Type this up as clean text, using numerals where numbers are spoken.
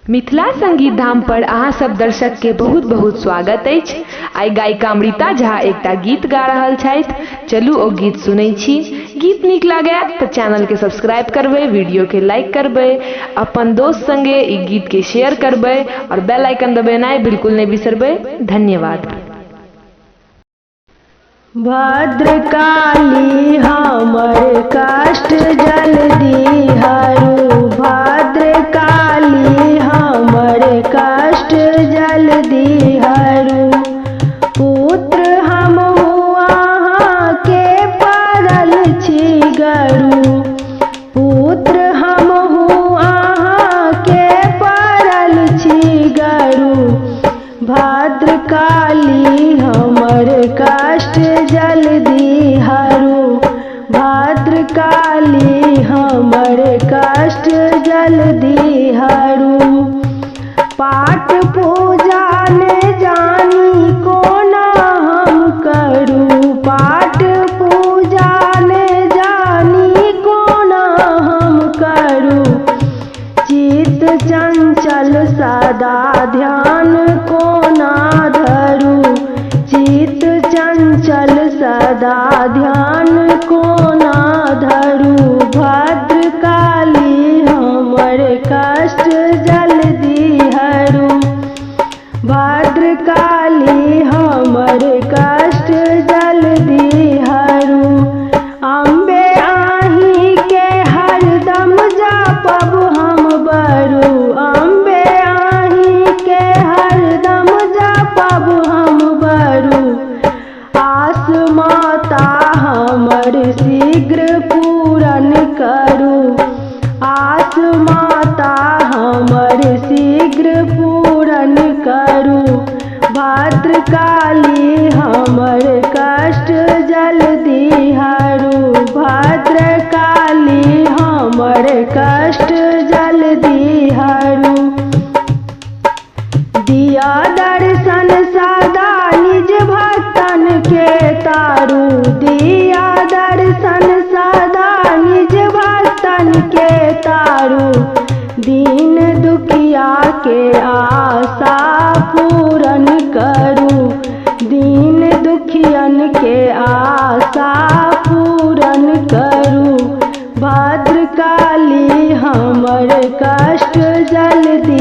मिथिला संगीत धाम पर अहाँ सब दर्शक के बहुत बहुत स्वागत अछि। आई गायिका अमृता झा एकटा गीत गा रहल छथि। चलू ओ गीत सुनै छी। गीत नीक लागे तो चैनल के सब्सक्राइब करबे, वीडियो के लाइक करबे, अपन दोस्त संगे ई गीत के शेयर करबे और बेल आइकन दबेनाइ बिल्कुल नहीं बिसरबे। धन्यवाद। भद्रकाली हमर कष्ट जल्दी हरू, भद्रकाली हमर कष्ट जल्दी हरू। पुत्र हमहु अहाँ के पड़ल छी गरू, पुत्र हमहु अहाँ के पड़ल छी गरू। भद्रकाली हमर कष्ट जल्दी हरू, भद्रकाली हमर कष्ट जल्दी हरू। पाठ पूजा ने जानी कोना हम करू, पाठ पूजा ने जानी कोना हम करू। चित चंचल सदा ध्यान कोना धरू, चित चंचल सदा ध्यान कोना धरू। भद्रकाली हमर कष्ट जल्दी हरू, भद्रकाली हमर कष्ट जल्दी हरू। अम्बे आही के हरदम जापब हम बरू, अम्बे आही के हरदम जापब हम बरू। आस माता हमर शीघ्र पूरन करू, आस माता हमर शीघ्र पूरन करू। भद्रकाली हमर कष्ट जल्दी हरू, भद्रकाली हमर कष्ट जल्दी हरू। दिया दर्शन सदा निज भक्तन के तारू, दिया दर्शन सदा निज भक्तन के तारू। दीन दुखिया के आशा पूरन करू, दीन दुखियन के आशा पूरन करू। भद्रकाली हमर कष्ट जल्दी